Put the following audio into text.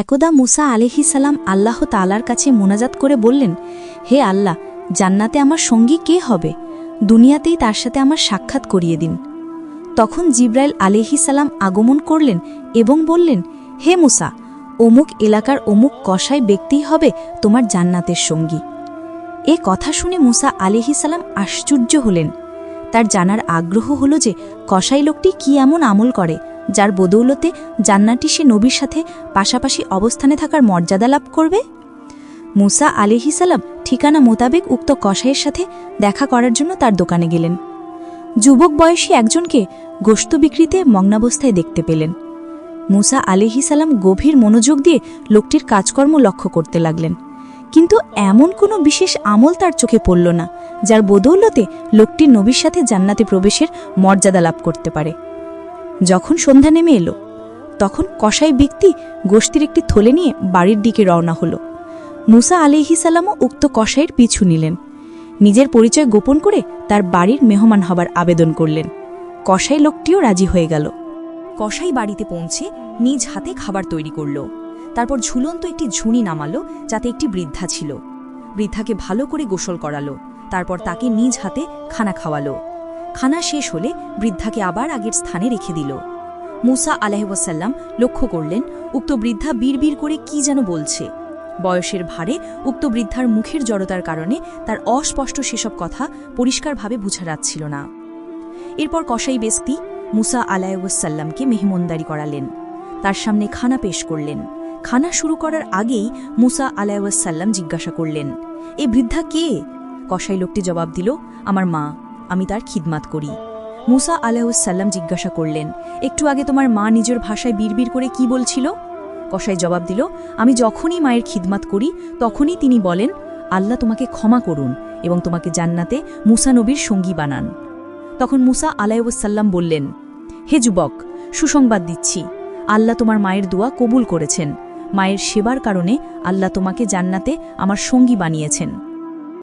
একদা মুসা আলাইহিস সালাম আল্লাহ তাআলার কাছে মোনাজাত করে বললেন, হে আল্লাহ, জান্নাতে আমার সঙ্গী কে হবে? দুনিয়াতেই তার সাথে আমার সাক্ষাৎ করিয়ে দিন। তখন জিব্রাইল আলাইহিস সালাম আগমন করলেন এবং বললেন, হে মুসা, অমুক এলাকার অমুক কসাই ব্যক্তিই হবে তোমার জান্নাতের সঙ্গী। এ কথা শুনে মুসা আলাইহিস সালাম আশ্চর্য হলেন। তার জানার আগ্রহ হল যে কসাই লোকটি কি এমন আমল করে যার বদৌলতে জান্নাতি সে নবীর সাথে পাশাপাশি অবস্থানে থাকার মর্যাদা লাভ করবে। মুসা আলাইহিস সালাম ঠিকানা মোতাবেক উক্ত কসাইয়ের সাথে দেখা করার জন্য তার দোকানে গেলেন। যুবক বয়সী একজনকে গোশত বিক্রিতে মগ্নাবস্থায় দেখতে পেলেন। মুসা আলাইহিস সালাম গভীর মনোযোগ দিয়ে লোকটির কাজকর্ম লক্ষ্য করতে লাগলেন, কিন্তু এমন কোনো বিশেষ আমল তার চোখে পড়ল না যার বদৌলতে লোকটি নবীর সাথে জান্নাতে প্রবেশের মর্যাদা লাভ করতে পারে। যখন সন্ধ্যা নেমে এলো, তখন কসাই ব্যক্তি গোশতের একটি থলে নিয়ে বাড়ির দিকে রওনা হল। মুসা আলাইহিস সালামও উক্ত কসাইয়ের পিছু নিলেন। নিজের পরিচয় গোপন করে তার বাড়ির মেহমান হবার আবেদন করলেন। কসাই লোকটিও রাজি হয়ে গেল। কসাই বাড়িতে পৌঁছে নিজ হাতে খাবার তৈরি করল। তারপর ঝুলন্ত একটি ঝুড়ি নামালো যাতে একটি বৃদ্ধা ছিল। বৃদ্ধাকে ভালো করে গোসল করালো, তারপর তাকে নিজ হাতে খানা খাওয়ালো। খানা শেষ হলে বৃদ্ধাকে আবার আগের স্থানে রেখে দিল। মুসা আলাইহিসসালাম লক্ষ্য করলেন উক্ত বৃদ্ধা বিড়বিড় করে কি যেন বলছে। বয়সের ভারে উক্ত বৃদ্ধার মুখের জড়তার কারণে তার অস্পষ্ট সেসব কথা পরিষ্কারভাবে বোঝা যাচ্ছিল না। এরপর কসাই ব্যক্তি মুসা আলাইহিসসালামকে মেহমানদারি করালেন, তার সামনে খানা পেশ করলেন। খানা শুরু করার আগেই মুসা আলাইহিসসালাম জিজ্ঞাসা করলেন, এ বৃদ্ধা কে? কসাই লোকটি জবাব দিল, আমার মা, আমি তার খিদমাত করি। মুসা আলাইহিসসালাম জিজ্ঞাসা করলেন, একটু আগে তোমার মা নিজের ভাষায় বিড়বিড় করে কি বলছিল? কসাই জবাব দিল, আমি যখনই মায়ের খিদমাত করি তখনই তিনি বলেন, আল্লাহ তোমাকে ক্ষমা করুন এবং তোমাকে জান্নাতে মুসা নবীর সঙ্গী বানান। তখন মুসা আলাইহিসসালাম বললেন, হে যুবক, সুসংবাদ দিচ্ছি, আল্লাহ তোমার মায়ের দোয়া কবুল করেছেন। মায়ের সেবার কারণে আল্লাহ তোমাকে জান্নাতে আমার সঙ্গী বানিয়েছেন।